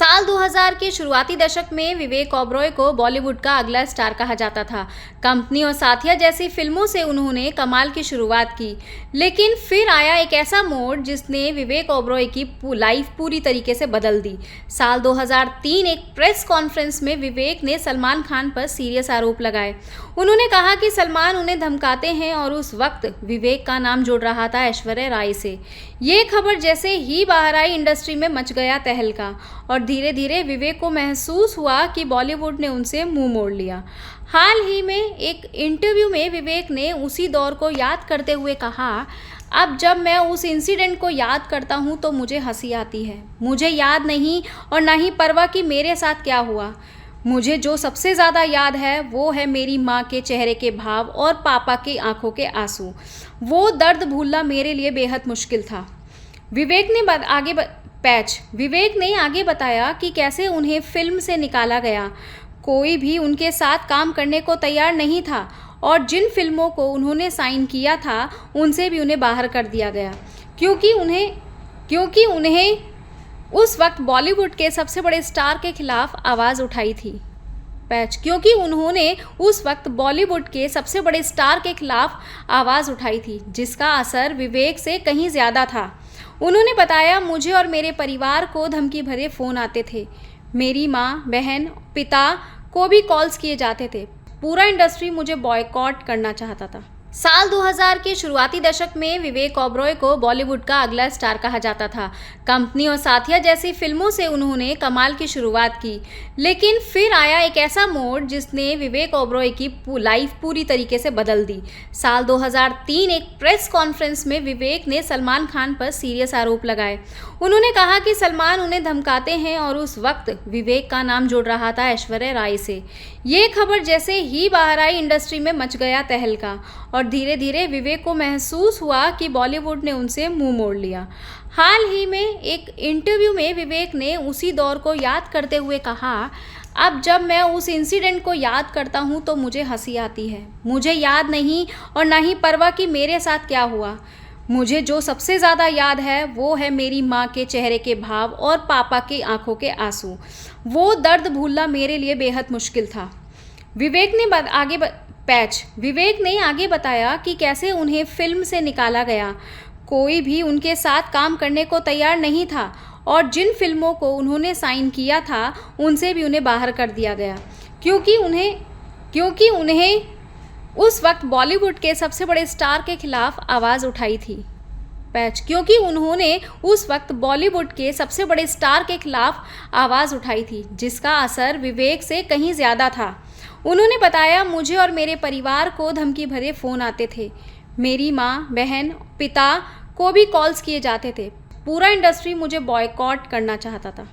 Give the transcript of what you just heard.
साल 2000 के शुरुआती दशक में विवेक ओबरॉय को बॉलीवुड का अगला स्टार कहा जाता था। कंपनी और साथिया जैसी फिल्मों से उन्होंने कमाल की शुरुआत की, लेकिन फिर आया एक ऐसा मोड़ जिसने विवेक ओबरॉय की लाइफ पूरी तरीके से बदल दी। साल 2003 एक प्रेस कॉन्फ्रेंस में विवेक ने सलमान खान पर सीरियस आरोप लगाए। उन्होंने कहा कि सलमान उन्हें धमकाते हैं और उस वक्त विवेक का नाम जुड़ रहा था ऐश्वर्या राय से। ये खबर जैसे ही बाहर आई, इंडस्ट्री में मच गया तहलका और धीरे धीरे विवेक को महसूस हुआ कि बॉलीवुड ने उनसे मुंह मोड़ लिया। हाल ही में एक इंटरव्यू में विवेक ने उसी दौर को याद करते हुए कहा, अब जब मैं उस इंसिडेंट को याद करता हूं तो मुझे हंसी आती है। मुझे याद नहीं और ना ही परवाह कि मेरे साथ क्या हुआ। मुझे जो सबसे ज़्यादा याद है वो है मेरी माँ के चेहरे के भाव और पापा की आंखों के आंसू। वो दर्द भूलना मेरे लिए बेहद मुश्किल था। विवेक ने आगे बताया कि कैसे उन्हें फिल्म से निकाला गया। कोई भी उनके साथ काम करने को तैयार नहीं था और जिन फिल्मों को उन्होंने साइन किया था उनसे भी उन्हें बाहर कर दिया गया, क्योंकि उन्हें उस वक्त बॉलीवुड के सबसे बड़े स्टार के खिलाफ आवाज़ उठाई थी। जिसका असर विवेक से कहीं ज़्यादा था। उन्होंने बताया, मुझे और मेरे परिवार को धमकी भरे फ़ोन आते थे। मेरी माँ, बहन, पिता को भी कॉल्स किए जाते थे। पूरा इंडस्ट्री मुझे बॉयकॉट करना चाहता था। साल 2000 के शुरुआती दशक में विवेक ओबरॉय को बॉलीवुड का अगला स्टार कहा जाता था। कंपनी और साथिया जैसी फिल्मों से उन्होंने कमाल की शुरुआत की, लेकिन फिर आया एक ऐसा मोड़ जिसने विवेक ओबरॉय की लाइफ पूरी तरीके से बदल दी। साल 2003 एक प्रेस कॉन्फ्रेंस में विवेक ने सलमान खान पर सीरियस आरोप लगाए। उन्होंने कहा कि सलमान उन्हें धमकाते हैं और उस वक्त विवेक का नाम जुड़ रहा था ऐश्वर्या राय से। ये खबर जैसे ही बाहर आई, इंडस्ट्री में मच गया तहलका और धीरे धीरे विवेक को महसूस हुआ कि बॉलीवुड ने उनसे मुंह मोड़ लिया। हाल ही में एक इंटरव्यू में विवेक ने उसी दौर को याद करते हुए कहा, अब जब मैं उस इंसिडेंट को याद करता हूं तो मुझे हंसी आती है। मुझे याद नहीं और ना ही परवाह कि मेरे साथ क्या हुआ। मुझे जो सबसे ज़्यादा याद है वो है मेरी माँ के चेहरे के भाव और पापा की आंखों के आंसू। वो दर्द भूलना मेरे लिए बेहद मुश्किल था। विवेक ने आगे बताया कि कैसे उन्हें फिल्म से निकाला गया। कोई भी उनके साथ काम करने को तैयार नहीं था और जिन फिल्मों को उन्होंने साइन किया था उनसे भी उन्हें बाहर कर दिया गया, क्योंकि उन्हें उस वक्त बॉलीवुड के सबसे बड़े स्टार के खिलाफ आवाज़ उठाई थी। जिसका असर विवेक से कहीं ज़्यादा था। उन्होंने बताया, मुझे और मेरे परिवार को धमकी भरे फ़ोन आते थे। मेरी माँ, बहन, पिता को भी कॉल्स किए जाते थे। पूरा इंडस्ट्री मुझे बॉयकॉट करना चाहता था।